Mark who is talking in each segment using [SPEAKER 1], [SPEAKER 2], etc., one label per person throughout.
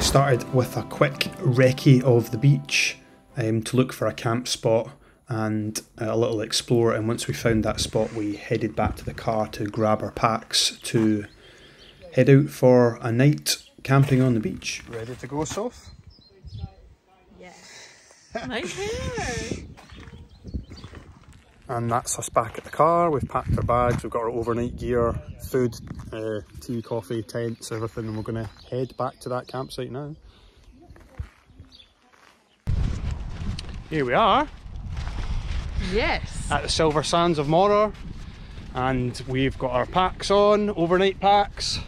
[SPEAKER 1] We started with a quick recce of the beach to look for a camp spot and a little explore, and once we found that spot we headed back to the car to grab our packs to head out for a night camping on the beach. Ready to go, Soph?
[SPEAKER 2] Yeah. Nice hair!
[SPEAKER 1] And that's us back at the car. We've packed our bags, we've got our overnight gear, food, tea, coffee, tents, everything, and we're going to head back to that campsite now. Here we are.
[SPEAKER 2] Yes.
[SPEAKER 1] At the Silver Sands of Morar, and we've got our packs on, overnight packs.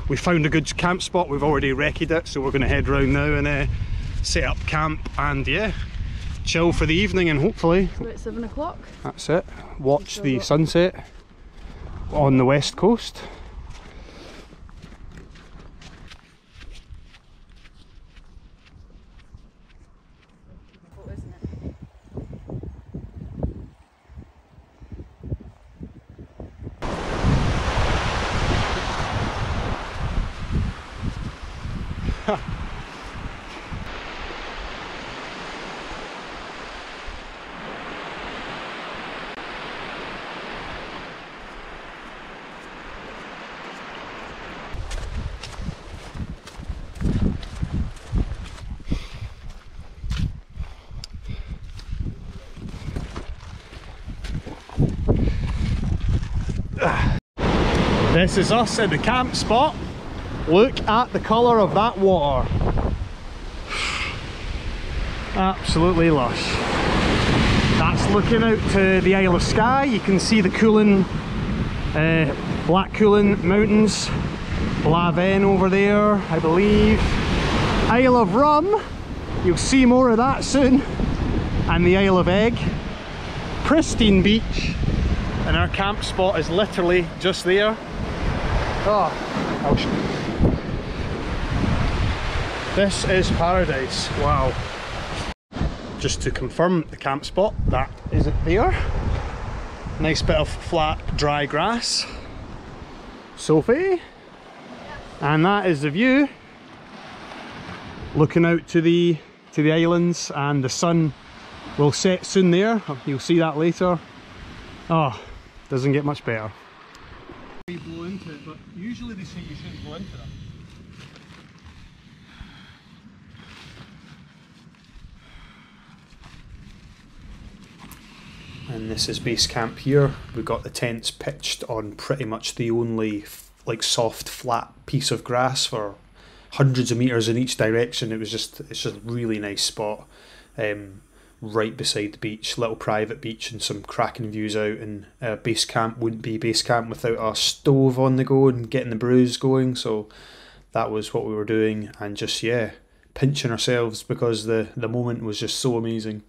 [SPEAKER 1] We found a good camp spot, we've already recce'd it, so we're going to head round now and set up camp and yeah, chill for the evening, and hopefully
[SPEAKER 2] It's about 7 o'clock.
[SPEAKER 1] that's it, watch the sunset on the west coast. This is us at the camp spot. Look at the colour of that water. Absolutely lush. That's looking out to the Isle of Skye. You can see the Cuillin, Black Cuillin Mountains, Blaven over there, I believe. Isle of Rùm, you'll see more of that soon. And the Isle of Egg. Pristine beach. And our camp spot is literally just there. Oh, this is paradise, wow. Just to confirm the camp spot, that is it there. Nice bit of flat, dry grass. Sophie. And that is the view. Looking out to the islands, and the sun will set soon there. You'll see that later. Oh, doesn't get much better. You blow into it, but usually they say you shouldn't blow into them. And this is base camp here. We've got the tents pitched on pretty much the only like soft flat piece of grass for hundreds of meters in each direction. It's just a really nice spot. Right beside the beach, little private beach, and some cracking views out, and base camp wouldn't be base camp without a stove on the go and getting the brews going, so that was what we were doing, and just yeah, pinching ourselves because the moment was just so amazing.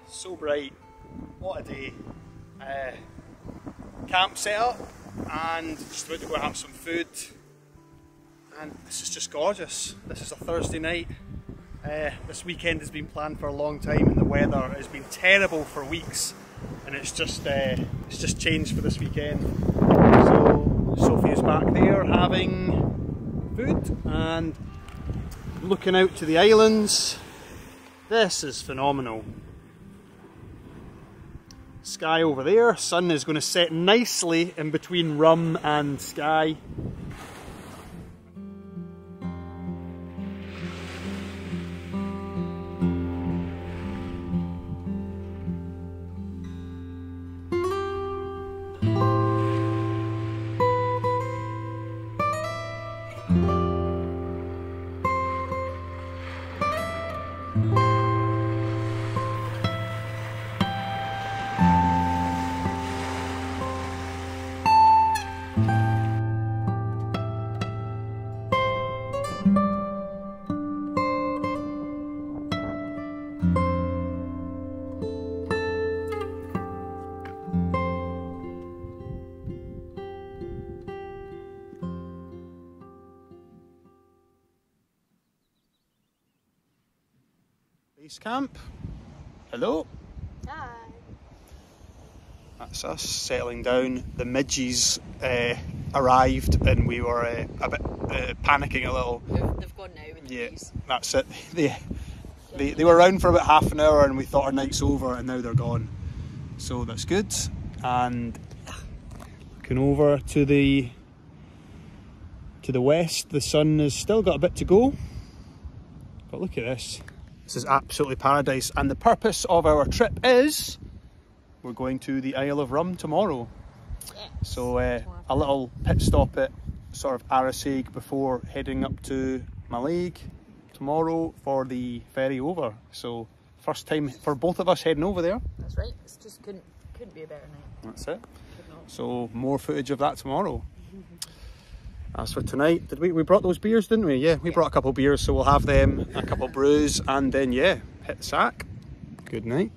[SPEAKER 1] So bright, what a day. Camp set up and just about to go have some food, and this is just gorgeous. This is a Thursday night. This weekend has been planned for a long time, and the weather has been terrible for weeks, and it's just changed for this weekend. So Sophie is back there having food and looking out to the islands. This is phenomenal. Sky over there, sun is going to set nicely in between Rùm and Skye. Base camp. Hello.
[SPEAKER 2] Hi.
[SPEAKER 1] That's us settling down. The midges arrived and we were a bit panicking a little.
[SPEAKER 2] They've gone now with the
[SPEAKER 1] Yeah,
[SPEAKER 2] bees.
[SPEAKER 1] that's it. They were around for about half an hour and we thought our night's over and now they're gone. So that's good. And looking over to the west, the sun has still got a bit to go. But look at this. This is absolutely paradise, and the purpose of our trip is we're going to the Isle of Rùm tomorrow.
[SPEAKER 2] Yes.
[SPEAKER 1] So a little pit stop at sort of Arisaig before heading up to Mallaig tomorrow for the ferry over. So first time for both of us heading over there.
[SPEAKER 2] That's right. It just couldn't be a better night.
[SPEAKER 1] That's it.
[SPEAKER 2] Could not.
[SPEAKER 1] So more footage of that tomorrow. As for tonight, did we brought those beers, didn't we? Yeah, we brought a couple of beers, so we'll have them, a couple of brews, and then yeah, hit the sack. Good night.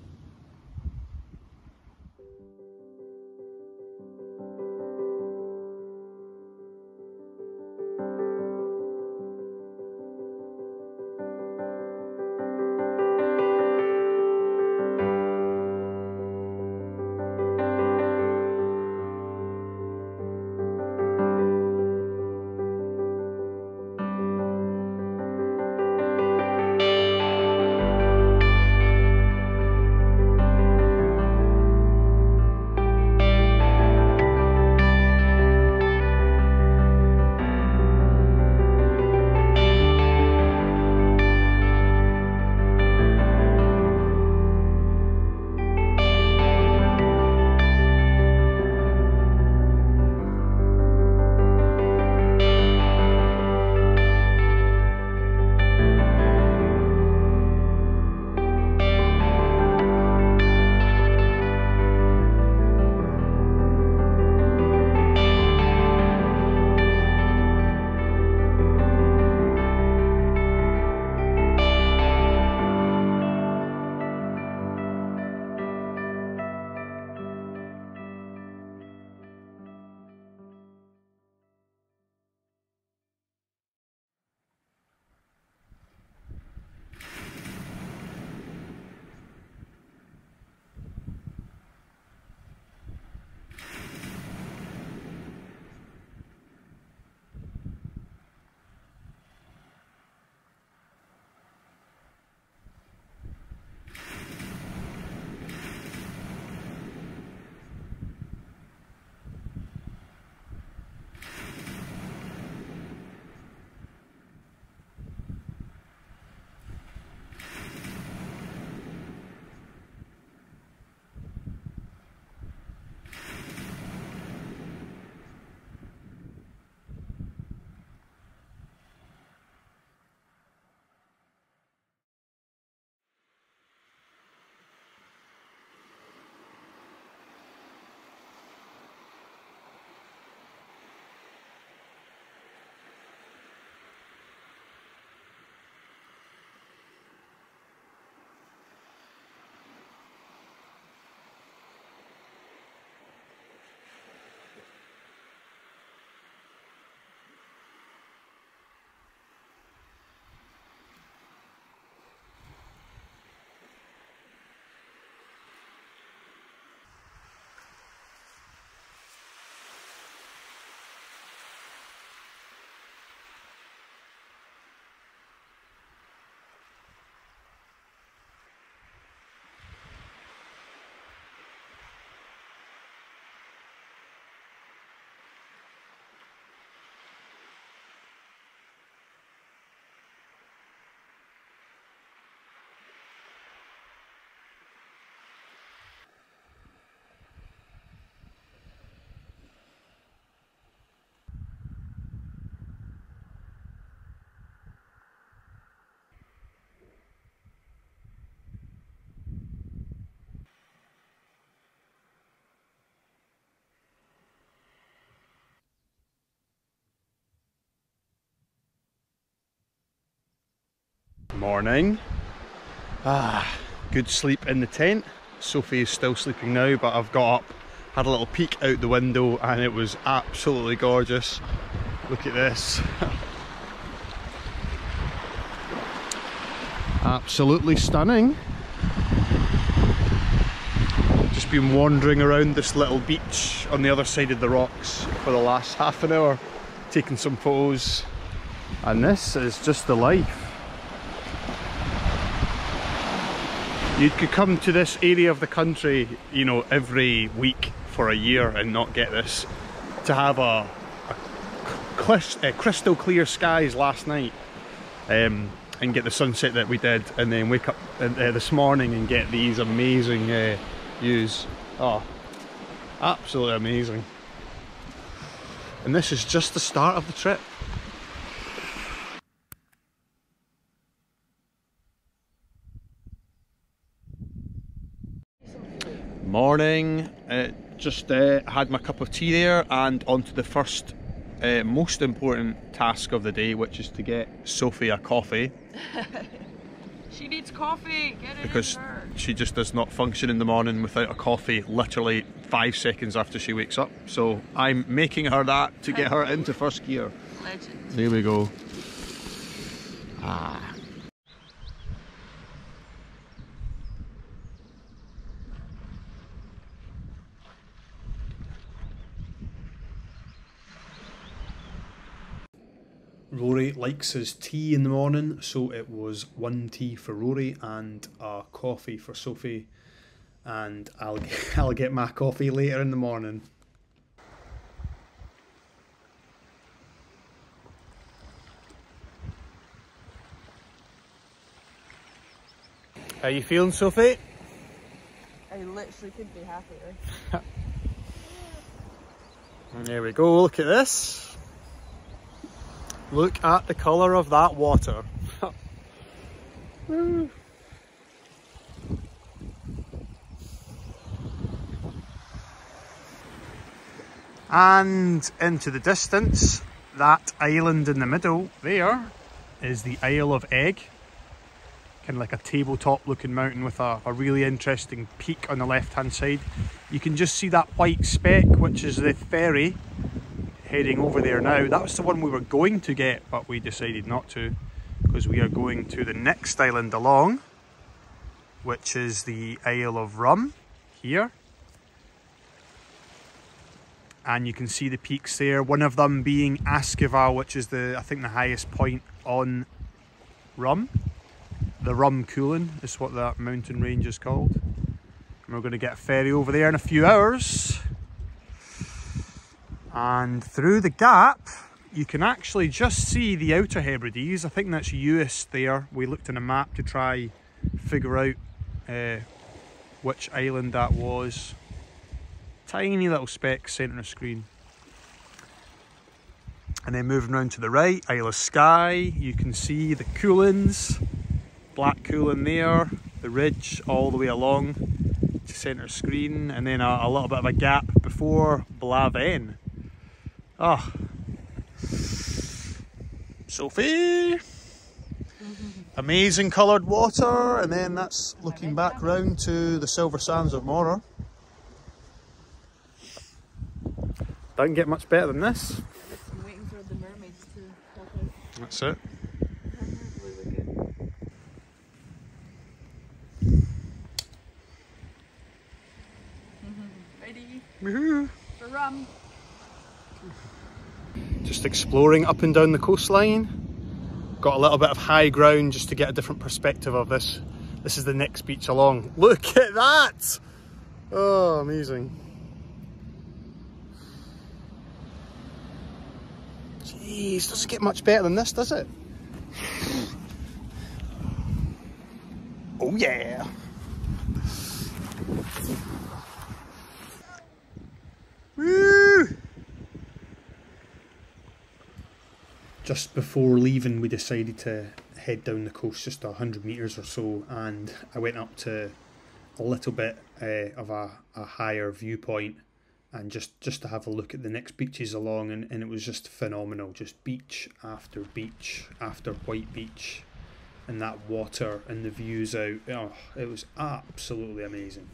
[SPEAKER 1] Morning. Good sleep in the tent. Sophie is still sleeping now, but I've got up, had a little peek out the window, and it was absolutely gorgeous. Look at this. Absolutely stunning. Just been wandering around this little beach on the other side of the rocks for the last half an hour, taking some photos, and this is just the life. You could come to this area of the country, you know, every week for a year and not get this. To have a crystal clear skies last night and get the sunset that we did, and then wake up this morning and get these amazing views. Oh, absolutely amazing. And this is just the start of the trip. Morning. Just had my cup of tea there, and on to the first most important task of the day, which is to get Sophie a coffee.
[SPEAKER 2] She needs coffee, get it
[SPEAKER 1] Because
[SPEAKER 2] in her.
[SPEAKER 1] she just does not function in the morning without a coffee literally 5 seconds after she wakes up. So I'm making her that to get her into first gear.
[SPEAKER 2] Legend.
[SPEAKER 1] There we go. Rory likes his tea in the morning, so it was one tea for Rory and a coffee for Sophie, and I'll get my coffee later in the morning. How you feeling, Sophie?
[SPEAKER 2] I literally couldn't be happier.
[SPEAKER 1] And there we go, look at this. Look at the colour of that water. And into the distance, that island in the middle there is the Isle of Egg. Kind of like a tabletop looking mountain with a really interesting peak on the left hand side. You can just see that white speck, which is the ferry heading over there now. That was the one we were going to get, but we decided not to, because we are going to the next island along, which is the Isle of Rùm here. And you can see the peaks there, one of them being Askeval, which is I think the highest point on Rùm. The Rùm Cuillin is what that mountain range is called. And we're going to get a ferry over there in a few hours. And through the gap, you can actually just see the Outer Hebrides. I think that's US there. We looked on a map to try figure out which island that was. Tiny little speck centre of screen. And then moving around to the right, Isle of Skye. You can see the Cuillins. Black Cuillin there. The ridge all the way along to centre screen. And then a little bit of a gap before Blaven. Oh, Sophie, amazing coloured water, and then that's looking back round to the silver sands of Morar. Doesn't get much better than this.
[SPEAKER 2] I'm waiting for the mermaids to pop out.
[SPEAKER 1] That's it.
[SPEAKER 2] Ready
[SPEAKER 1] Woohoo!
[SPEAKER 2] for rum.
[SPEAKER 1] Just exploring up and down the coastline. Got a little bit of high ground just to get a different perspective of this. This is the next beach along. Look at that! Oh, amazing. Jeez, doesn't get much better than this, does it? Oh yeah! Woo! Just before leaving, we decided to head down the coast just 100 metres or so, and I went up to a little bit of a higher viewpoint, and just to have a look at the next beaches along, and it was just phenomenal. Just beach after white beach, and that water and the views out. Oh, it was absolutely amazing.